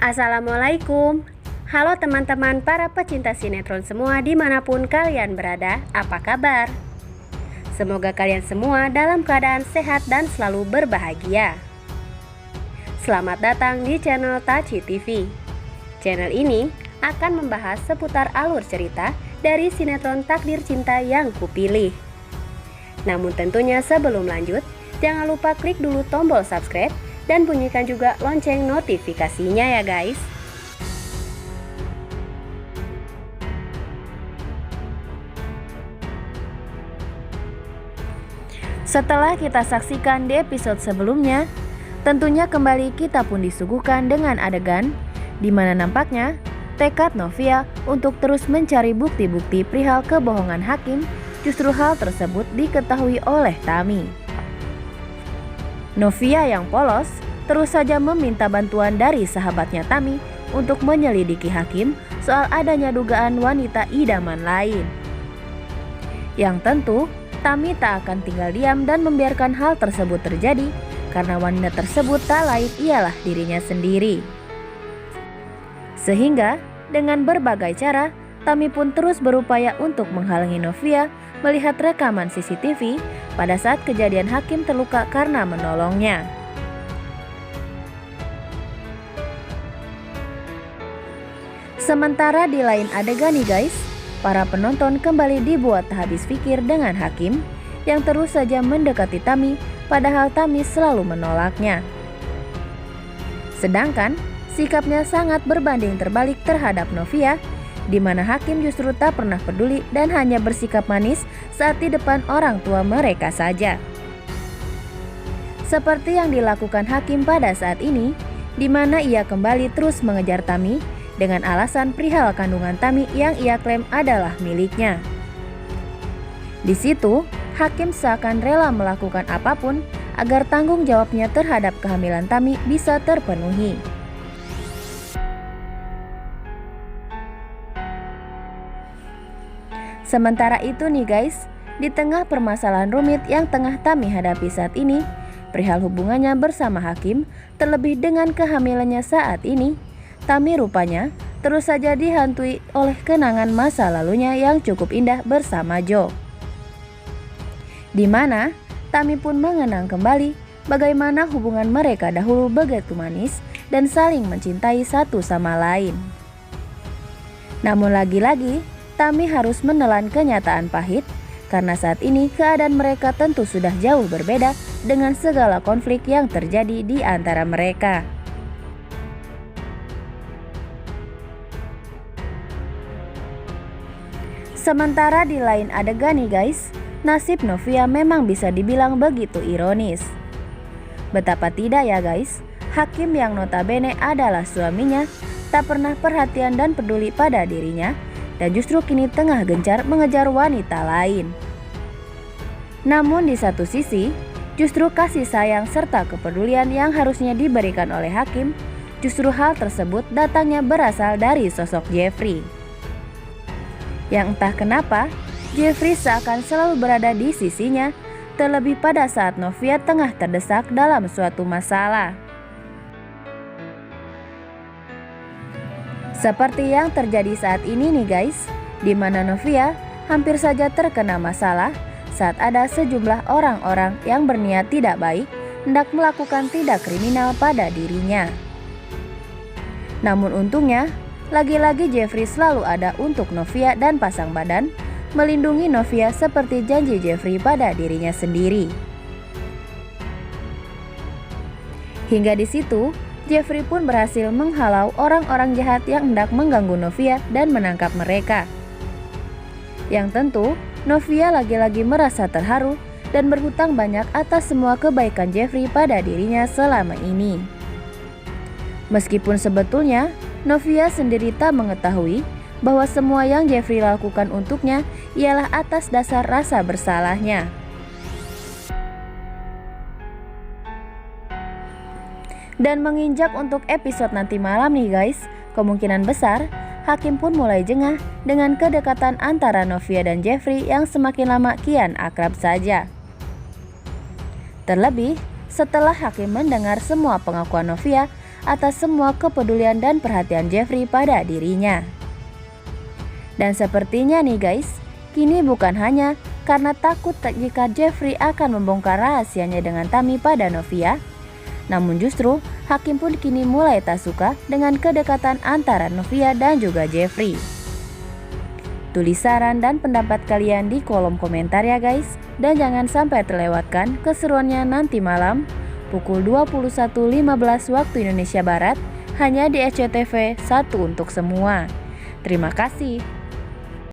Assalamualaikum. Halo teman-teman para pecinta sinetron semua dimanapun kalian berada, apa kabar? Semoga kalian semua dalam keadaan sehat dan selalu berbahagia. Selamat datang di channel Taci TV. Channel ini akan membahas seputar alur cerita dari sinetron Takdir Cinta yang Kupilih. Namun tentunya sebelum lanjut, jangan lupa klik dulu tombol subscribe dan bunyikan juga lonceng notifikasinya ya guys. Setelah kita saksikan di episode sebelumnya, tentunya kembali kita pun disuguhkan dengan adegan di mana nampaknya tekad Novia untuk terus mencari bukti-bukti perihal kebohongan Hakim. Justru hal tersebut diketahui oleh Tami. Novia yang polos terus saja meminta bantuan dari sahabatnya Tami untuk menyelidiki Hakim soal adanya dugaan wanita idaman lain. Yang tentu, Tami tak akan tinggal diam dan membiarkan hal tersebut terjadi karena wanita tersebut tak lain ialah dirinya sendiri. Sehingga dengan berbagai cara, Tami pun terus berupaya untuk menghalangi Novia melihat rekaman CCTV pada saat kejadian Hakim terluka karena menolongnya. Sementara di lain adegan nih guys, para penonton kembali dibuat tak habis pikir dengan Hakim yang terus saja mendekati Tami padahal Tami selalu menolaknya. Sedangkan sikapnya sangat berbanding terbalik terhadap Novia, di mana Hakim justru tak pernah peduli dan hanya bersikap manis saat di depan orang tua mereka saja. Seperti yang dilakukan Hakim pada saat ini, di mana ia kembali terus mengejar Tami dengan alasan perihal kandungan Tami yang ia klaim adalah miliknya. Di situ, Hakim seakan rela melakukan apapun agar tanggung jawabnya terhadap kehamilan Tami bisa terpenuhi. Sementara itu nih guys, di tengah permasalahan rumit yang tengah Tami hadapi saat ini, perihal hubungannya bersama Hakim, terlebih dengan kehamilannya saat ini, Tami rupanya terus saja dihantui oleh kenangan masa lalunya yang cukup indah bersama Jo. Di mana Tami pun mengenang kembali bagaimana hubungan mereka dahulu begitu manis dan saling mencintai satu sama lain. Namun lagi-lagi, Tami harus menelan kenyataan pahit karena saat ini keadaan mereka tentu sudah jauh berbeda dengan segala konflik yang terjadi di antara mereka. Sementara di lain adegan nih guys, nasib Novia memang bisa dibilang begitu ironis. Betapa tidak ya guys, Hakim yang notabene adalah suaminya tak pernah perhatian dan peduli pada dirinya, dan justru kini tengah gencar mengejar wanita lain. Namun di satu sisi, justru kasih sayang serta kepedulian yang harusnya diberikan oleh Hakim, justru hal tersebut datangnya berasal dari sosok Jeffrey. Yang entah kenapa, Jeffrey seakan selalu berada di sisinya, terlebih pada saat Novia tengah terdesak dalam suatu masalah. Seperti yang terjadi saat ini nih guys, di mana Novia hampir saja terkena masalah saat ada sejumlah orang-orang yang berniat tidak baik hendak melakukan tindak kriminal pada dirinya. Namun untungnya, lagi-lagi Jeffrey selalu ada untuk Novia dan pasang badan, melindungi Novia seperti janji Jeffrey pada dirinya sendiri. Hingga di situ, Jeffrey pun berhasil menghalau orang-orang jahat yang hendak mengganggu Novia dan menangkap mereka. Yang tentu, Novia lagi-lagi merasa terharu dan berhutang banyak atas semua kebaikan Jeffrey pada dirinya selama ini. Meskipun sebetulnya, Novia sendiri tak mengetahui bahwa semua yang Jeffrey lakukan untuknya ialah atas dasar rasa bersalahnya. Dan menginjak untuk episode nanti malam nih guys, kemungkinan besar Hakim pun mulai jengah dengan kedekatan antara Novia dan Jeffrey yang semakin lama kian akrab saja. Terlebih setelah Hakim mendengar semua pengakuan Novia atas semua kepedulian dan perhatian Jeffrey pada dirinya. Dan sepertinya nih guys, kini bukan hanya karena takut jika Jeffrey akan membongkar rahasianya dengan Tami pada Novia, namun justru Hakim pun kini mulai tak suka dengan kedekatan antara Novia dan juga Jeffrey. Tulis saran dan pendapat kalian di kolom komentar ya guys. Dan jangan sampai terlewatkan keseruannya nanti malam pukul 21.15 waktu Indonesia Barat hanya di SCTV 1 untuk semua. Terima kasih.